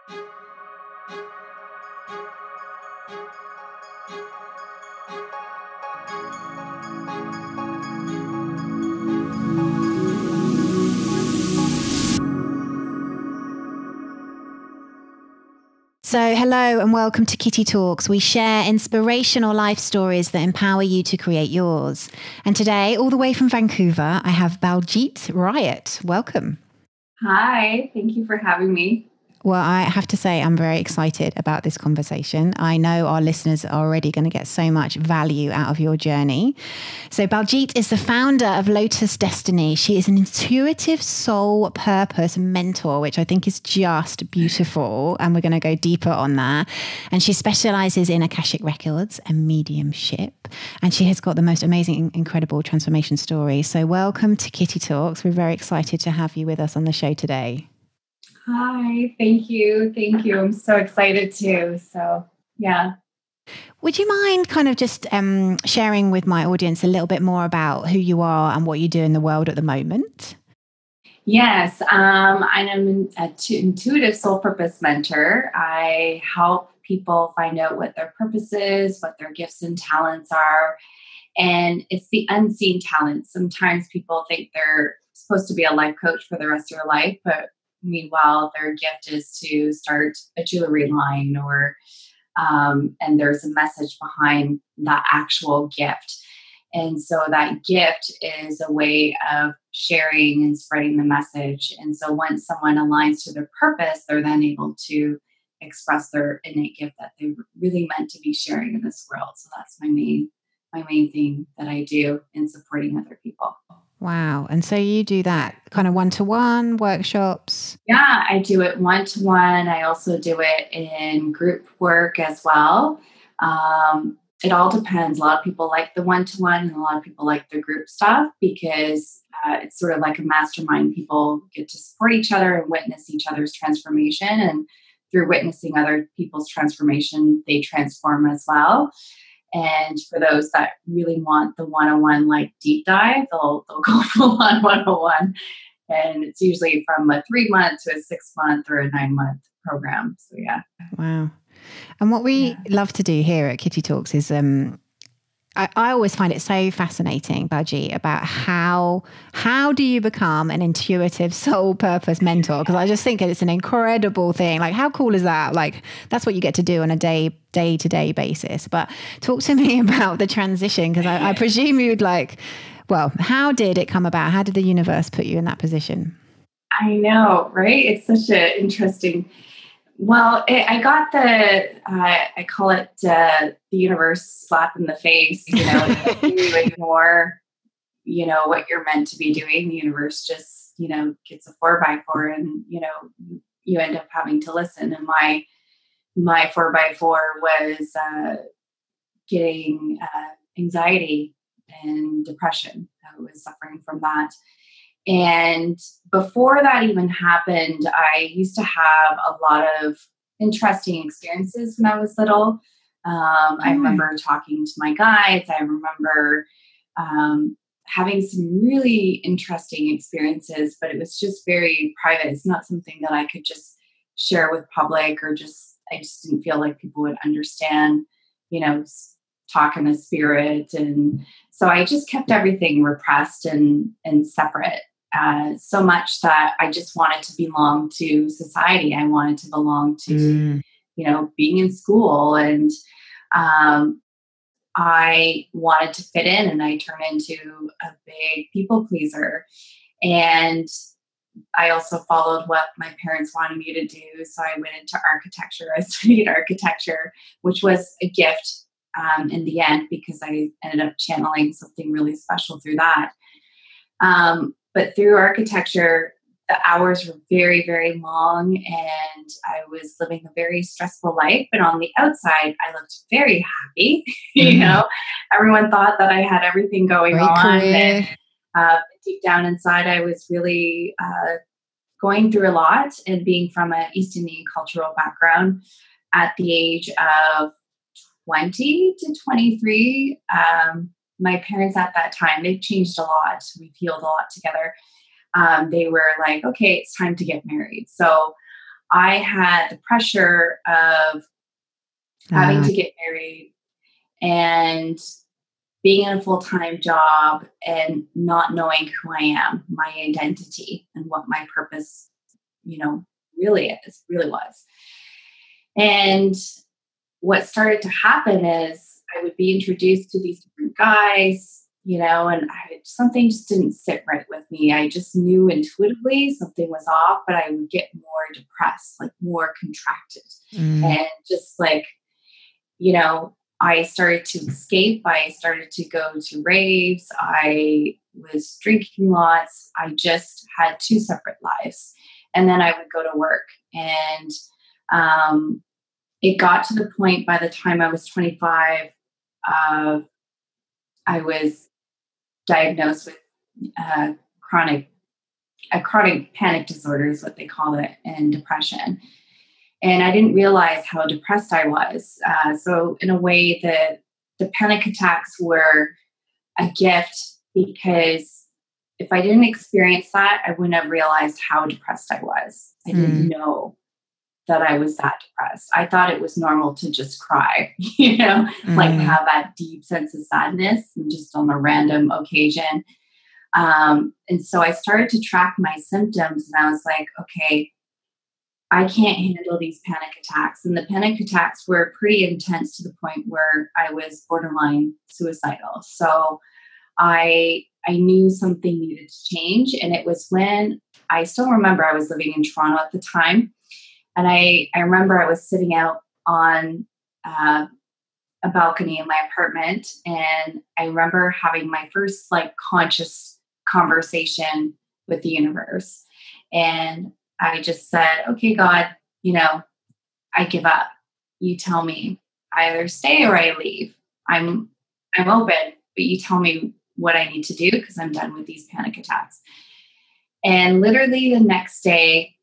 So hello and welcome to Kitty Talks. We share inspirational life stories that empower you to create yours. And today, all the way from Vancouver, I have Baljit Rayat. Welcome. Hi, thank you for having me. Well, I have to say I'm very excited about this conversation. I know our listeners are already going to get so much value out of your journey. So Baljit is the founder of Lotus Destiny. She is an intuitive soul purpose mentor, which I think is just beautiful. And we're going to go deeper on that. And she specializes in Akashic records and mediumship. And she has got the most amazing, incredible transformation story. So welcome to Kitty Talks. We're very excited to have you with us on the show today. Hi, thank you. Thank you. I'm so excited too. So, yeah. Would you mind kind of just sharing with my audience a little bit more about who you are and what you do in the world at the moment? Yes, I'm an intuitive soul purpose mentor. I help people find out what their purpose is, what their gifts and talents are. And it's the unseen talents. Sometimes people think they're supposed to be a life coach for the rest of their life, but meanwhile, their gift is to start a jewelry line and there's a message behind that actual gift. And so that gift is a way of sharing and spreading the message. And so once someone aligns to their purpose, they're then able to express their innate gift that they really meant to be sharing in this world. So that's my main thing that I do in supporting other people. Wow. And so you do that kind of one-to-one workshops? Yeah, I do it one-to-one. I also do it in group work as well. It all depends. A lot of people like the one-to-one and a lot of people like the group stuff because it's sort of like a mastermind. People get to support each other and witness each other's transformation. And through witnessing other people's transformation, they transform as well. And for those that really want the one-on-one like deep dive, they'll go full on one-on-one. And it's usually from a 3-month to a 6-month or a 9-month program. So yeah. Wow. And what we love to do here at Kitty Talks is I always find it so fascinating, Baljit, about how do you become an intuitive soul purpose mentor? Because I just think it's an incredible thing. Like, how cool is that? Like, that's what you get to do on a day-to-day basis. But talk to me about the transition, because I presume you'd how did it come about? How did the universe put you in that position? I know, right? It's such an interesting... Well, I got I call it the universe slap in the face, you you ignore, what you're meant to be doing. The universe just, gets a 4x4 and, you end up having to listen. And my 4x4 was getting anxiety and depression. I was suffering from that. And before that even happened, I used to have a lot of interesting experiences when I was little. I remember talking to my guides. I remember having some really interesting experiences, but it was just very private. It's not something that I could just share with public I just didn't feel like people would understand, talk in the spirit. And so I just kept everything repressed and separate. So much that I just wanted to belong to society. I wanted to belong to, being in school. And I wanted to fit in, and I turned into a big people pleaser. And I also followed what my parents wanted me to do. So I went into architecture. I studied architecture, which was a gift in the end, because I ended up channeling something really special through that. But through architecture, the hours were very, very long, and I was living a very stressful life. But on the outside, I looked very happy. Everyone thought that I had everything going on. And, deep down inside, I was really going through a lot. And being from an East Indian cultural background, at the age of 20 to 23, my parents at that time, they've changed a lot. We've healed a lot together. They were like, okay, it's time to get married. So I had the pressure of having to get married and being in a full-time job and not knowing who I am, my identity, and what my purpose, really was. And what started to happen is I would be introduced to these different guys, and something just didn't sit right with me. I just knew intuitively something was off, but I would get more depressed, like more contracted. And just like, I started to escape. I started to go to raves. I was drinking lots. I just had two separate lives. And then I would go to work. And it got to the point by the time I was 25, I was diagnosed with chronic panic disorder is what they call it, and depression. And I didn't realize how depressed I was. So in a way, the panic attacks were a gift, because if I didn't experience that, I wouldn't have realized how depressed I was. I didn't know that I was that depressed. I thought it was normal to just cry, like have that deep sense of sadness and just on a random occasion. And so I started to track my symptoms, and I was like, okay, I can't handle these panic attacks. And the panic attacks were pretty intense to the point where I was borderline suicidal. So I knew something needed to change. And it was when I still remember I was living in Toronto at the time. And I remember I was sitting out on a balcony in my apartment. And I remember having my first conscious conversation with the universe. And I just said, okay, God, I give up. You tell me. I either stay or I leave. I'm open, but you tell me what I need to do, because I'm done with these panic attacks. And literally the next day,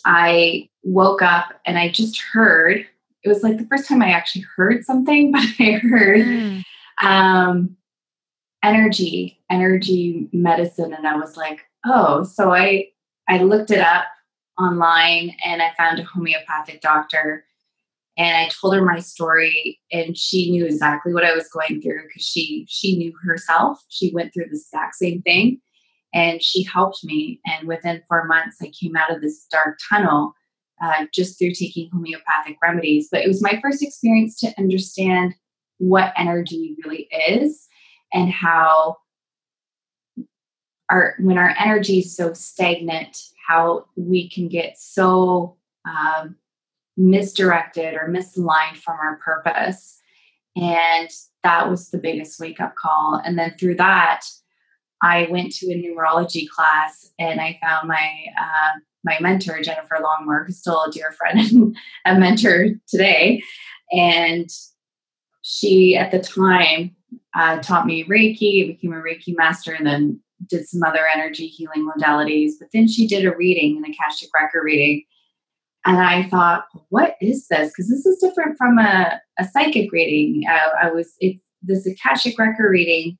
I woke up and I just heard, it was like the first time I actually heard something, but I heard energy medicine. And I was like, oh, so I looked it up online and I found a homeopathic doctor, and I told her my story, and she knew exactly what I was going through, because she knew herself. She went through the exact same thing, and she helped me. And within 4 months, I came out of this dark tunnel just through taking homeopathic remedies. But it was my first experience to understand what energy really is, and how when our energy is so stagnant, how we can get so misdirected or misaligned from our purpose. And that was the biggest wake-up call. And then through that, I went to a numerology class, and I found my mentor, Jennifer Longmore, who's still a dear friend and a mentor today. And she, at the time, taught me Reiki, became a Reiki master, and then did some other energy healing modalities. But then she did a reading, an Akashic record reading. And I thought, what is this? Because this is different from a psychic reading. This Akashic record reading.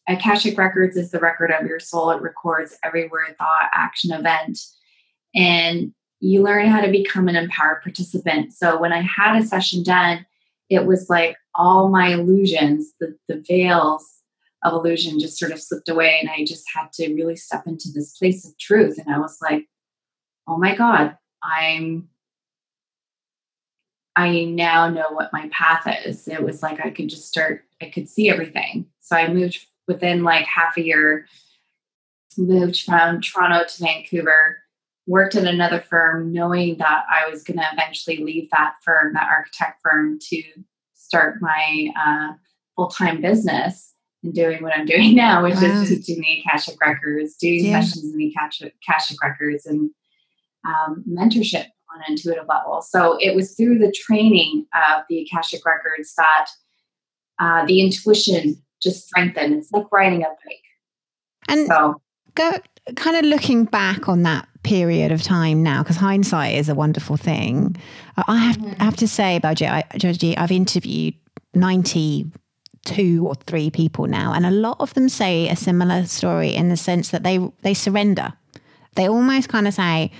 Akashic Records is the record of your soul. It records every word, thought, action, event. And you learn how to become an empowered participant. So when I had a session done, it was like all my illusions, the veils of illusion just sort of slipped away. And I just had to really step into this place of truth. And I was like, oh my God, I now know what my path is. It was like I could see everything. So I moved within like half a year, moved from Toronto to Vancouver, worked at another firm, knowing that I was going to eventually leave that firm, that architect firm, to start my full-time business and doing what I'm doing now, which is teaching the Akashic Records, doing sessions in the Akashic Records, and mentorship on an intuitive level. So it was through the training of the Akashic Records that the intuition just strengthened. It's like riding a bike. And so, kind of looking back on that period of time now, because hindsight is a wonderful thing. I have to say, Baljit, I've interviewed 92 or 3 people now, and a lot of them say a similar story in the sense that they surrender. They almost kind of say,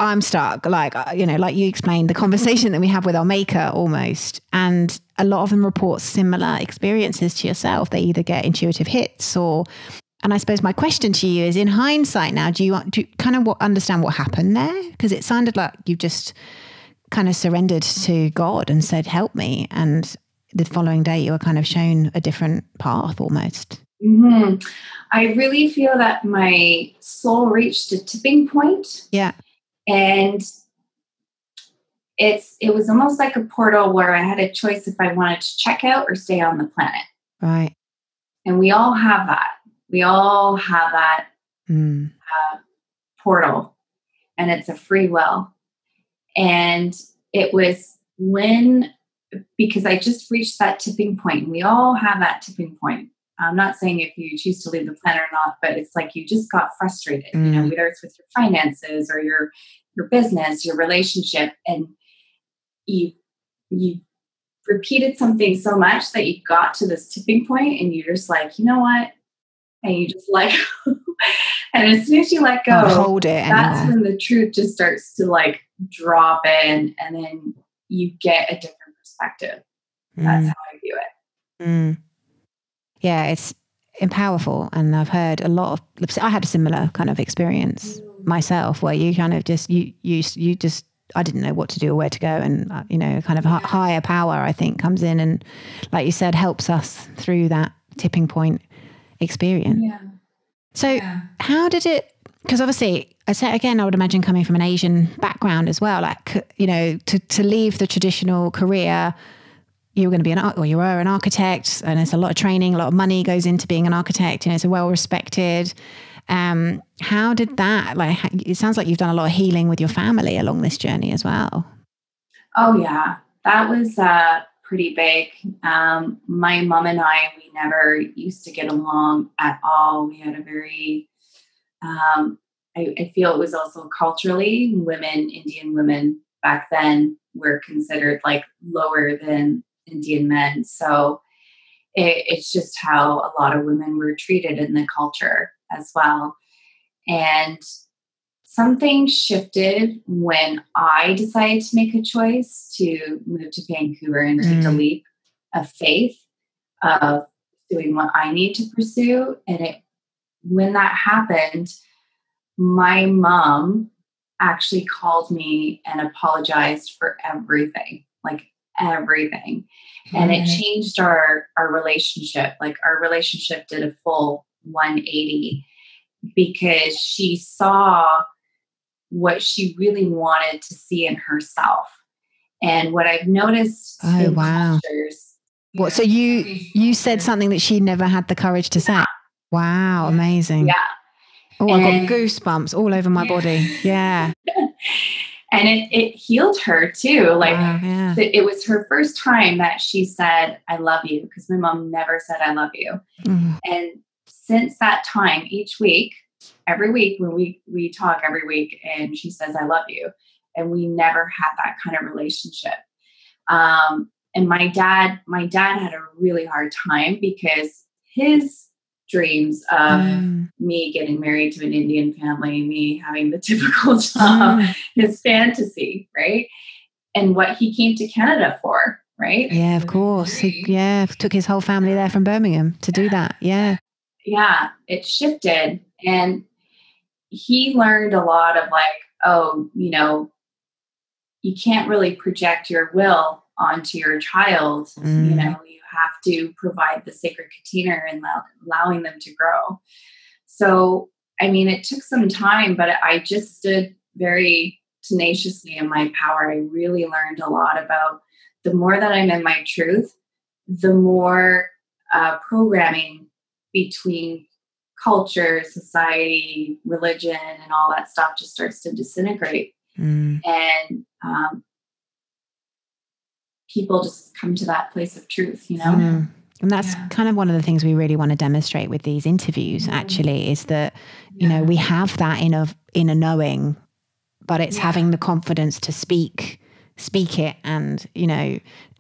I'm stuck. Like, like you explained, the conversation that we have with our maker almost. And a lot of them report similar experiences to yourself. They either get intuitive hits and I suppose my question to you is, in hindsight now, do you kind of understand what happened there? Because it sounded like you just kind of surrendered to God and said, help me. And the following day you were kind of shown a different path almost. Mm-hmm. I really feel that my soul reached a tipping point. Yeah. And it was almost like a portal where I had a choice if I wanted to check out or stay on the planet. Right. And we all have that. We all have that portal, and it's a free will. And it was because I just reached that tipping point, and we all have that tipping point. I'm not saying if you choose to leave the planet or not, but it's like you just got frustrated, whether it's with your finances or your business, your relationship, and you repeated something so much that you got to this tipping point, and you're just like, you know what? And you just let go. And as soon as you let go, hold it. That's when the truth just starts to like drop in, and then you get a different perspective. That's how I view it. Yeah, it's powerful. And I've heard a lot of, I had a similar kind of experience myself where you kind of just, you just, I didn't know what to do or where to go. And, kind of higher power, I think, comes in and, like you said, helps us through that tipping point experience. Yeah. So how did it, because obviously, I said again, I would imagine coming from an Asian background as well, like, to leave the traditional career, you were going to be you were an architect, and there's a lot of training, a lot of money goes into being an architect, it's well respected. How did that, it sounds like you've done a lot of healing with your family along this journey as well. Oh yeah, that was pretty big. My mom and I, we never used to get along at all. We had a very, I feel it was also culturally, Indian women back then were considered like lower than Indian men. So it's just how a lot of women were treated in the culture as well. And something shifted when I decided to make a choice to move to Vancouver and take a leap of faith of doing what I need to pursue. And when that happened, my mom actually called me and apologized for everything, like everything. And it changed our relationship. Like our relationship did a full 180 because she saw what she really wanted to see in herself. And what I've noticed in cultures. What? So you said something that she never had the courage to say. Wow, amazing. Yeah. Oh, I got goosebumps all over my body. Yeah. And it healed her too. Like it was her first time that she said, I love you, because my mom never said, I love you. And since that time, every week when we talk every week, and she says, I love you. And we never had that kind of relationship. And my dad had a really hard time because his dreams of me getting married to an Indian family, me having the typical job, his fantasy, right? And what he came to Canada for, right? Yeah, of course. He took his whole family there from Birmingham to do that. Yeah. Yeah, it shifted. And he learned a lot of you can't really project your will onto your child. You have to provide the sacred container and allowing them to grow. So, I mean, it took some time, but I just stood very tenaciously in my power. I really learned a lot about the more that I'm in my truth, the more programming between culture, society, religion, and all that stuff just starts to disintegrate. And people just come to that place of truth, And that's kind of one of the things we really want to demonstrate with these interviews, actually, is that, we have that in a knowing, but it's having the confidence to speak it and,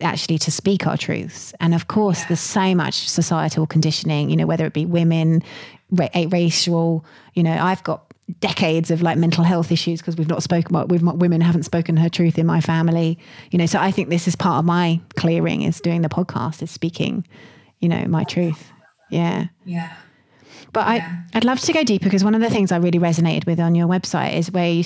actually to speak our truths. And of course, there's so much societal conditioning, whether it be women, racial, I've got decades of like mental health issues because we've not spoken about, women haven't spoken her truth in my family, you know. So I think this is part of my clearing, is doing the podcast, is speaking, you know, my truth. Yeah. But I'd love to go deeper, because one of the things I really resonated with on your website is where you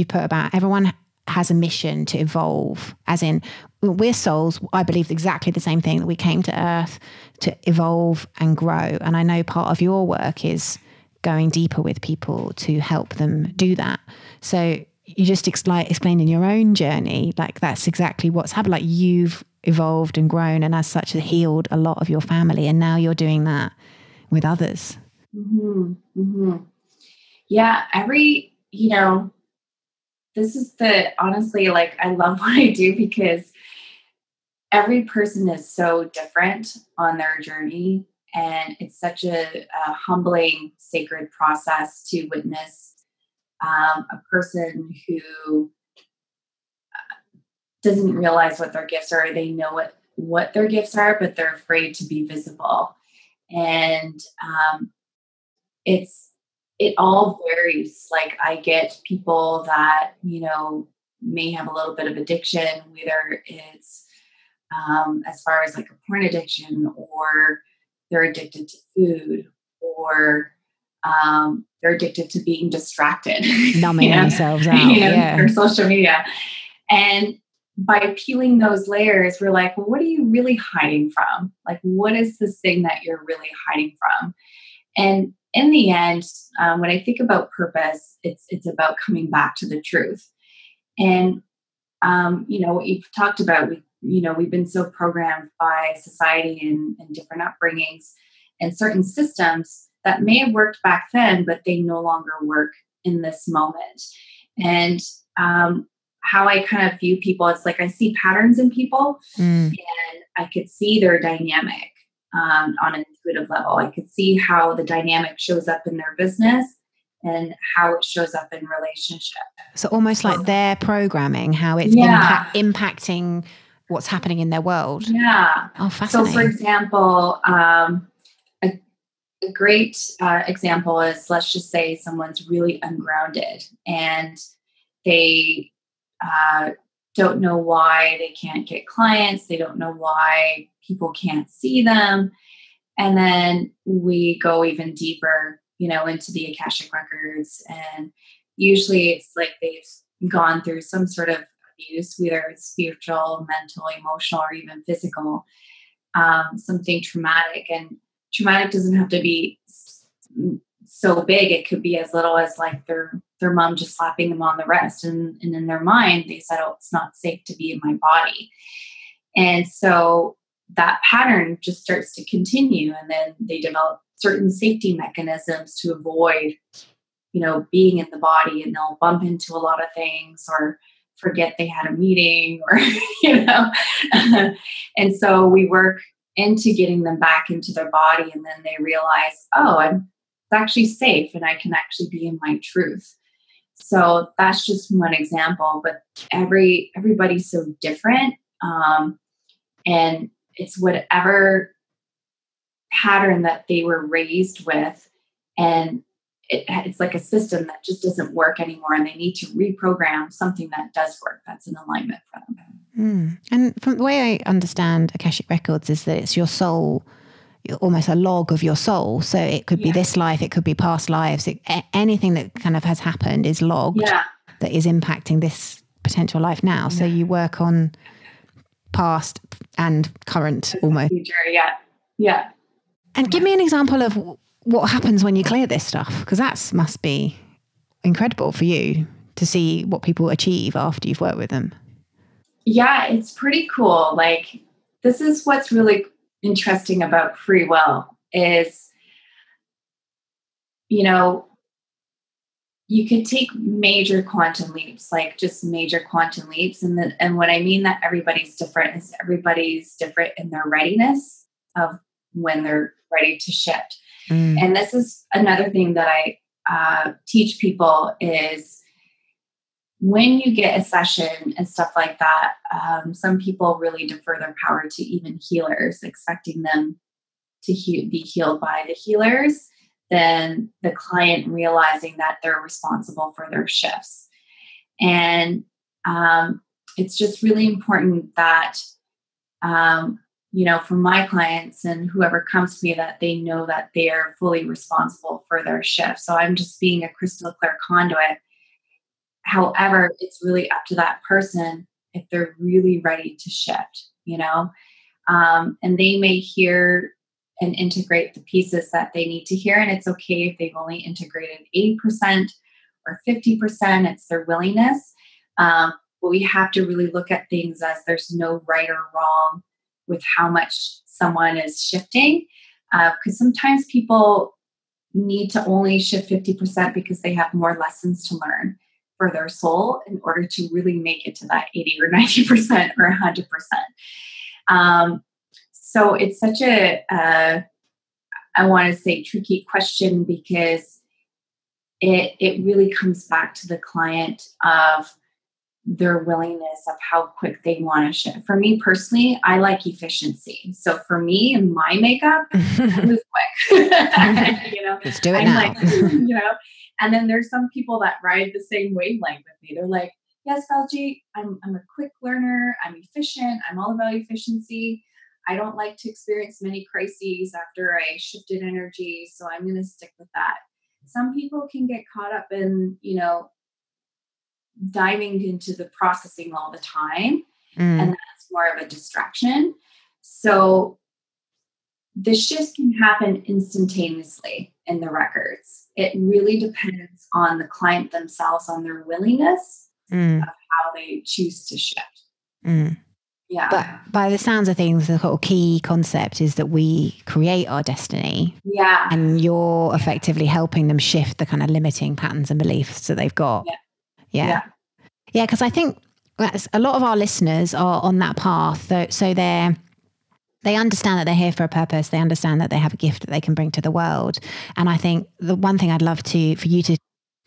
put about everyone has a mission to evolve, as in we're souls. I believe exactly the same thing, that we came to earth to evolve and grow. And I know part of your work is going deeper with people to help them do that. So you just explained in your own journey, like that's exactly what's happened. Like you've evolved and grown, and as such healed a lot of your family. And now you're doing that with others. Mm-hmm. Mm-hmm. Yeah. This is honestly, like, I love what I do because every person is so different on their journey. And it's such a humbling, sacred process to witness a person who doesn't realize what their gifts are. They know what their gifts are, but they're afraid to be visible. And it all varies. Like, I get people that, may have a little bit of addiction, whether it's as far as like a porn addiction, or they're addicted to food, or they're addicted to being distracted, numbing themselves out, for social media. And by peeling those layers, we're like, well, what are you really hiding from? Like, what is this thing that you're really hiding from? And in the end, when I think about purpose, it's about coming back to the truth. And what you've talked about, we've been so programmed by society and different upbringings and certain systems that may have worked back then, but they no longer work in this moment. And how I kind of view people, it's like I see patterns in people, and I could see their dynamic on an intuitive level. I could see how the dynamic shows up in their business and how it shows up in relationship. So almost like their programming, how it's impacting what's happening in their world. Yeah. Oh, fascinating. So for example, a great example is, let's just say someone's really ungrounded and they don't know why they can't get clients. They don't know why people can't see them. And then we go even deeper, into the Akashic records. And usually it's like they've gone through some sort of abuse, whether it's spiritual, mental, emotional, or even physical, something traumatic. And traumatic doesn't have to be so big. It could be as little as like their mom just slapping them on the wrist. And in their mind, they said, oh, it's not safe to be in my body. And so that pattern just starts to continue. And then they develop certain safety mechanisms to avoid, being in the body, and they'll bump into a lot of things or forget they had a meeting or, and so we work into getting them back into their body. And then they realize, oh, it's actually safe and I can actually be in my truth. So that's just one example, but everybody's so different. And it's whatever pattern that they were raised with, and it's like a system that just doesn't work anymore, and they need to reprogram something that does work, that's in alignment for them. And from the way I understand Akashic Records is that it's your soul, almost a log of your soul. So it could be this life, it could be past lives, anything that kind of has happened is logged that is impacting this potential life now. So you work on past and current almost. Future, yeah. And give me an example of what happens when you clear this stuff, because that must be incredible for you to see what people achieve after you've worked with them. Yeah, it's pretty cool. Like, this is what's really interesting about free will is, you could take major quantum leaps, like just major quantum leaps. And what I mean that everybody's different is everybody's different in their readiness of when they're ready to shift. And this is another thing that I teach people is when you get a session and stuff like that, some people really defer their power to even healers, expecting them to be healed by the healers. than the client realizing that they're responsible for their shifts. And it's just really important that, for my clients and whoever comes to me, that they know that they are fully responsible for their shift. So I'm just being a crystal clear conduit. However, it's really up to that person if they're really ready to shift, and they may hear and integrate the pieces that they need to hear. And it's okay if they've only integrated 80% or 50%, it's their willingness. But we have to really look at things as there's no right or wrong with how much someone is shifting. Because sometimes people need to only shift 50% because they have more lessons to learn for their soul in order to really make it to that 80 or 90% or 100%. So it's such I want to say, tricky question, because it really comes back to the client of their willingness of how quick they want to shift. For me personally, I like efficiency. So for me and my makeup, I move quick. Let's do it now. And then there's some people that ride the same wavelength with me. They're like, yes, Baljit, I'm a quick learner. I'm efficient. I'm all about efficiency. I don't like to experience many crises after I shifted energy. So I'm going to stick with that. Some people can get caught up in, diving into the processing all the time. And that's more of a distraction. So the shifts can happen instantaneously in the records. It really depends on the client themselves, on their willingness of how they choose to shift. Yeah. But by the sounds of things, the whole key concept is that we create our destiny. Yeah. And you're effectively helping them shift the kind of limiting patterns and beliefs that they've got. Yeah. Yeah, because I think a lot of our listeners are on that path. So they understand that they're here for a purpose. They understand that they have a gift that they can bring to the world. And I think the one thing I'd love for you to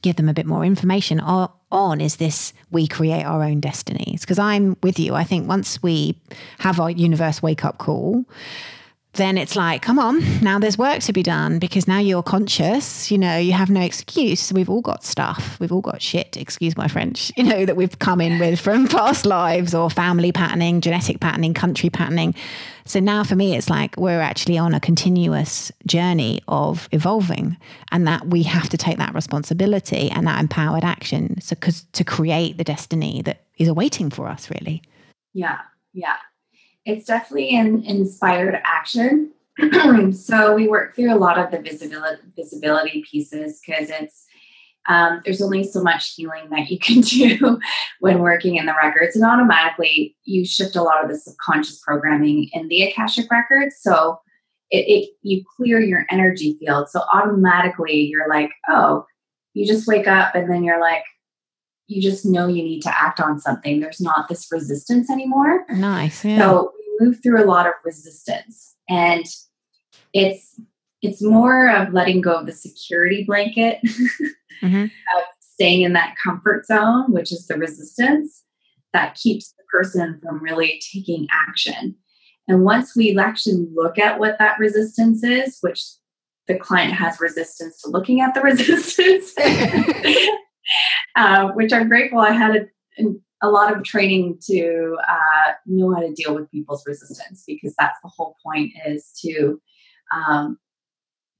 give them a bit more information on is this: we create our own destinies. Because I'm with you. I think once we have our universe wake up call, then it's like, come on, now there's work to be done, because now you're conscious, you have no excuse. We've all got stuff. We've all got shit, excuse my French, that we've come in with from past lives or family patterning, genetic patterning, country patterning. So now for me, it's like we're actually on a continuous journey of evolving, and that we have to take that responsibility and that empowered action to create the destiny that is awaiting for us, really. Yeah. It's definitely an inspired action. So we work through a lot of the visibility pieces, because it's there's only so much healing that you can do when working in the records, and automatically you shift a lot of the subconscious programming in the Akashic records. So you clear your energy field. So automatically you're like, oh, you just wake up and then you're like, you just know you need to act on something. There's not this resistance anymore. Nice. Yeah. So we move through a lot of resistance, and it's more of letting go of the security blanket of staying in that comfort zone, which is the resistance that keeps the person from really taking action. And once we actually look at what that resistance is, which the client has resistance to looking at the resistance, which I'm grateful I had a lot of training to know how to deal with people's resistance, because that's the whole point, is to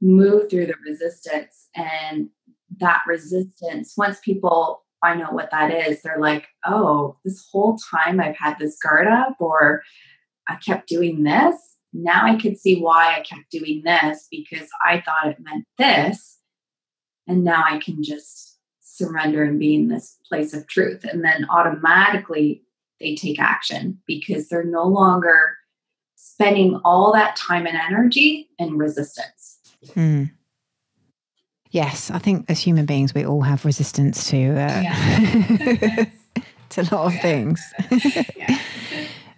move through the resistance. And that resistance, once people find out what that is, they're like, oh, this whole time I've had this guard up, or I kept doing this. Now I could see why I kept doing this, because I thought it meant this. And now I can just surrender and be in this place of truth. And then automatically they take action, because they're no longer spending all that time and energy in resistance. Yes, I think as human beings, we all have resistance to to a lot of things.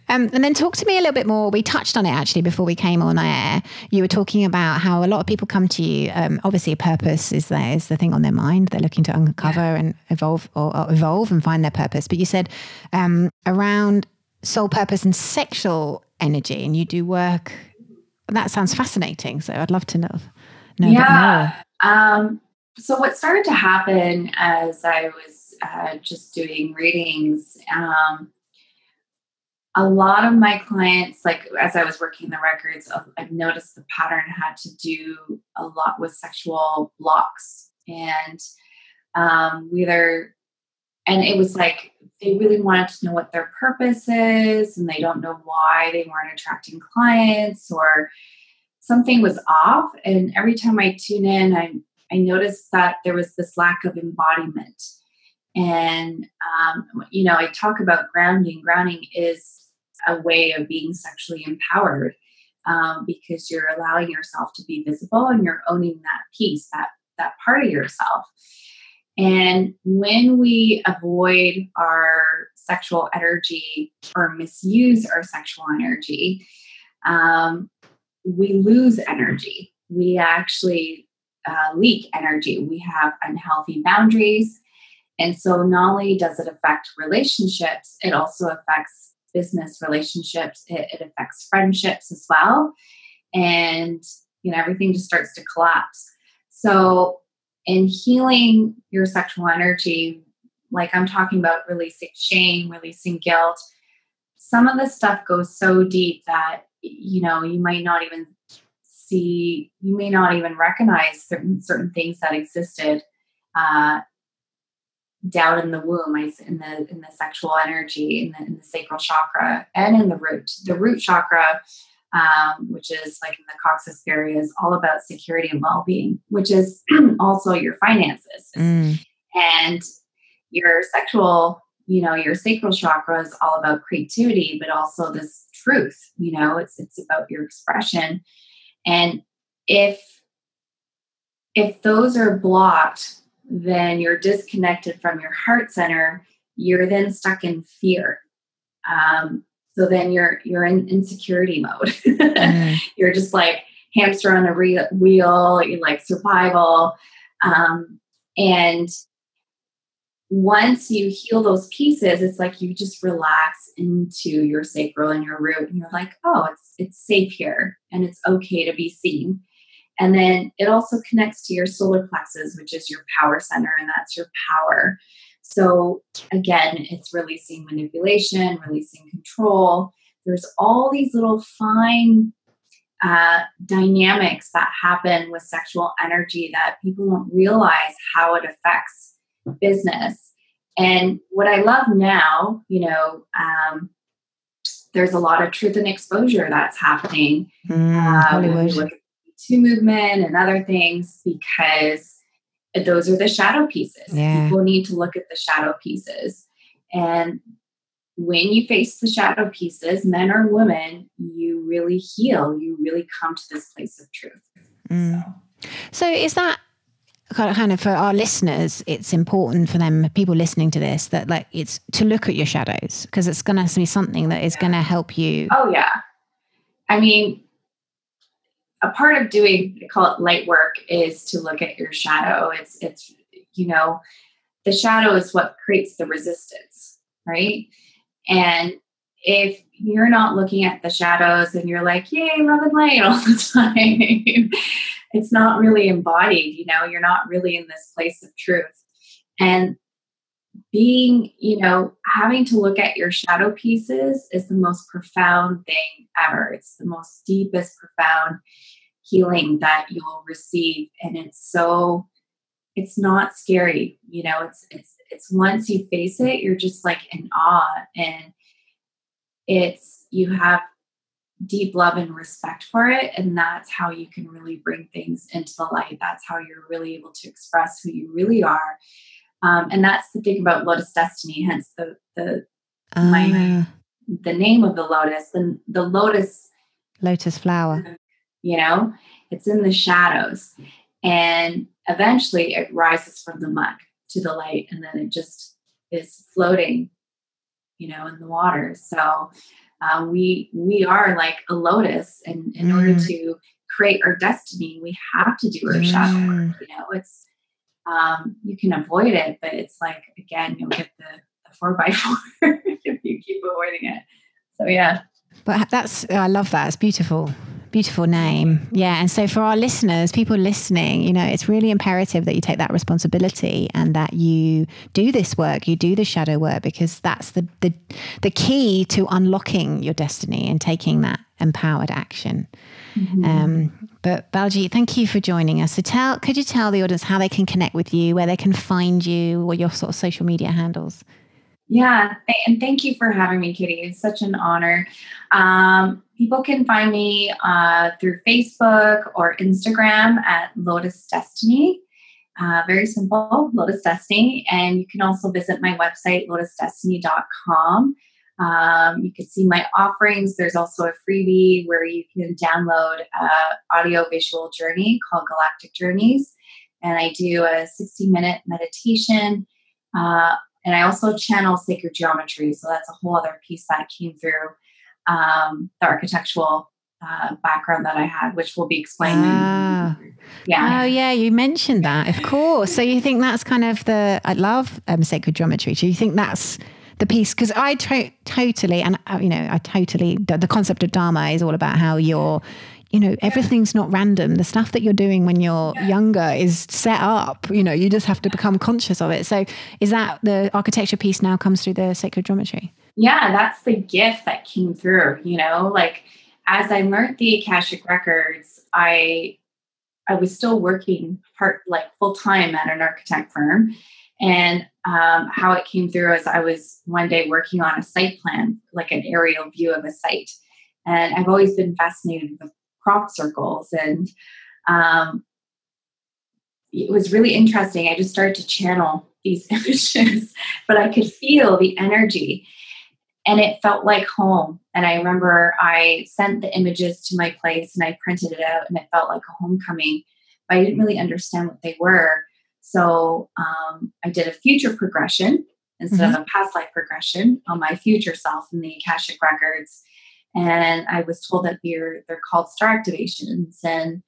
And then talk to me a little bit more. We touched on it actually before we came on air. You were talking about how a lot of people come to you. Obviously, a purpose is the thing on their mind. They're looking to uncover and evolve and find their purpose. But you said around soul purpose and sexual energy, and you do work. That sounds fascinating. So I'd love to know a bit more. So what started to happen as I was just doing readings, a lot of my clients, like as I was working the records, I've noticed the pattern had to do a lot with sexual blocks. And whether, and it was like they really wanted to know what their purpose is, and they don't know why they weren't attracting clients, or something was off. And every time I tune in, I noticed that there was this lack of embodiment. And, I talk about grounding. Grounding is a way of being sexually empowered, because you're allowing yourself to be visible and you're owning that piece, that part of yourself. And when we avoid our sexual energy or misuse our sexual energy, we lose energy. We actually leak energy. We have unhealthy boundaries. And so not only does it affect relationships, it also affects business relationships. It affects friendships as well. And, everything just starts to collapse. So in healing your sexual energy, like I'm talking about releasing shame, releasing guilt, some of the stuff goes so deep that, you might not even see, you may not even recognize certain things that existed down in the womb, in the sexual energy, in the sacral chakra, and in the root chakra, which is like in the coccyx area, is all about security and well-being, which is also your finances. And your sexual, your sacral chakra is all about creativity, but also this truth. It's about your expression. And if those are blocked, then you're disconnected from your heart center. You're then stuck in fear. So then you're in insecurity mode. You're just like hamster on a wheel. You like survival. And once you heal those pieces, it's like you just relax into your sacral and your root, and you're like, oh, it's safe here, and it's okay to be seen. And then it also connects to your solar plexus, which is your power center, and that's your power. So again, it's releasing manipulation, releasing control. There's all these little fine dynamics that happen with sexual energy that people don't realize how it affects business. And what I love now, there's a lot of truth and exposure that's happening. Hollywood. To movement and other things, because those are the shadow pieces. Yeah. People need to look at the shadow pieces. And when you face the shadow pieces, men or women, you really heal. You really come to this place of truth. So is that kind of for our listeners, it's important for them, people listening to this, that like it's to look at your shadows, because it's going to be something that is going to help you. Oh, yeah. I mean, a part of doing, I call it light work, is to look at your shadow. It's the shadow is what creates the resistance, right? And if you're not looking at the shadows and you're like, yay, love and light all the time, it's not really embodied, you're not really in this place of truth. And being, having to look at your shadow pieces is the most profound thing ever. It's the most deepest, profound healing that you'll receive. And it's not scary. It's once you face it, you're just like in awe, and you have deep love and respect for it. And that's how you can really bring things into the light. That's how you're really able to express who you really are. And that's the thing about Lotus Destiny, hence the name of the lotus. The lotus flower. It's in the shadows, and eventually it rises from the muck to the light, and then it just is floating, in the water. So we are like a lotus, and in order to create our destiny, we have to do our shadow work. It's you can avoid it, but it's like, again, you'll get the 4x4 if you keep avoiding it. So yeah. But I love that. It's beautiful. Beautiful name. Yeah. And so for our listeners, people listening, you know, it's really imperative that you take that responsibility and that you do this work, you do the shadow work, because that's the key to unlocking your destiny and taking that empowered action. But Baljit, thank you for joining us. So could you tell the audience how they can connect with you, where they can find you, or your sort of social media handles? Yeah, and thank you for having me, Kitty. It's such an honor. People can find me through Facebook or Instagram at Lotus Destiny. Very simple, Lotus Destiny. And you can also visit my website, lotusdestiny.com. You can see my offerings. There's also a freebie where you can download an audio-visual journey called Galactic Journeys. And I do a 60-minute meditation. And I also channel sacred geometry. So that's a whole other piece that came through the architectural background that I had, which we'll be explaining. Yeah. Oh, yeah. You mentioned that, of course. So you think that's kind of I love sacred geometry. So you think that's the piece? Because I totally, and the concept of Dharma is all about how you're, everything's not random. The stuff that you're doing when you're younger is set up, you just have to become conscious of it. So is that the architecture piece now comes through the sacred geometry? Yeah, that's the gift that came through, like as I learned the Akashic Records, I was still working full time at an architect firm. And how it came through is I was one day working on a site plan, like an aerial view of a site. And I've always been fascinated with crop circles. And it was really interesting. I just started to channel these images, but I could feel the energy and it felt like home. And I remember I sent the images to my place and I printed it out and it felt like a homecoming, but I didn't really understand what they were. So I did a future progression instead of a past life progression on my future self in the Akashic Records. And I was told that they're called star activations. And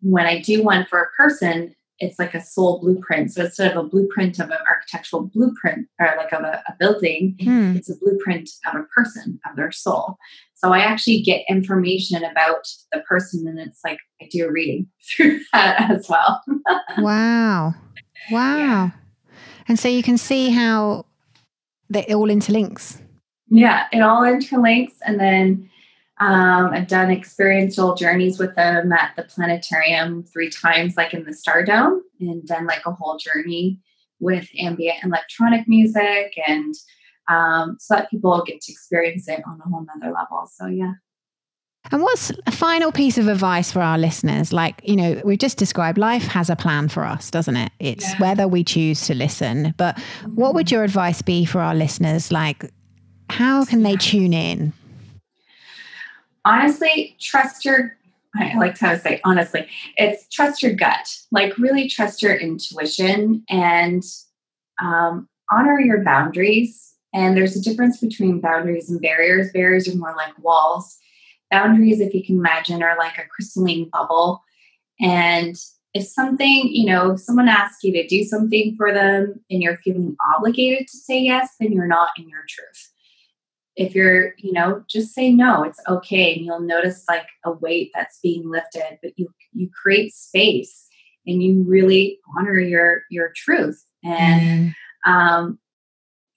when I do one for a person, it's like a soul blueprint. So instead of a blueprint of an architectural blueprint or like of a building, it's a blueprint of a person, of their soul. So I actually get information about the person, and it's like I do a reading through that as well. Wow. Yeah. And so you can see how it all interlinks. Yeah, it all interlinks. And then I've done experiential journeys with them at the planetarium 3 times, like in the Star Dome, and done like a whole journey with ambient electronic music, and so that people get to experience it on a whole nother level. So yeah. And what's a final piece of advice for our listeners? Like, we've just described life has a plan for us, doesn't it? It's whether we choose to listen. But what would your advice be for our listeners? Like, how can they tune in? Honestly, trust your gut. Like, really trust your intuition and honor your boundaries. And there's a difference between boundaries and barriers. Barriers are more like walls. Boundaries, if you can imagine, are like a crystalline bubble. And if something, someone asks you to do something for them and you're feeling obligated to say yes, then you're not in your truth. If you're, just say no, it's okay. And you'll notice like a weight that's being lifted, but you create space and you really honor your truth. And, and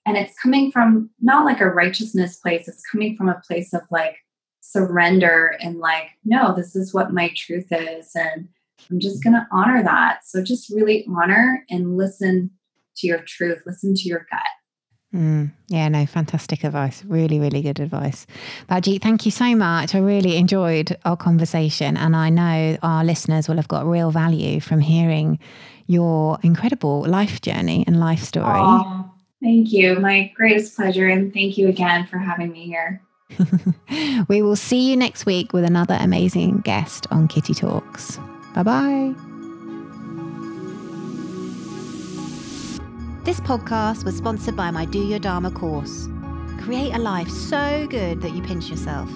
it's coming from not like a righteousness place. It's coming from a place of like surrender and like, no, this is what my truth is. And I'm just going to honor that. So just really honor and listen to your truth, listen to your gut. Yeah, no, fantastic advice. Really, really good advice. Baljit, thank you so much. I really enjoyed our conversation, and I know our listeners will have got real value from hearing your incredible life journey and life story. Oh, thank you. My greatest pleasure. And thank you again for having me here. We will see you next week with another amazing guest on Kitty Talks. Bye-bye. This podcast was sponsored by my Do Your Dharma course. Create a life so good that you pinch yourself.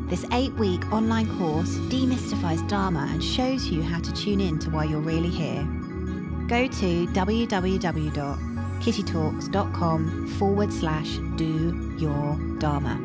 This 8-week online course demystifies Dharma and shows you how to tune in to why you're really here. Go to www.kittytalks.com/do your Dharma.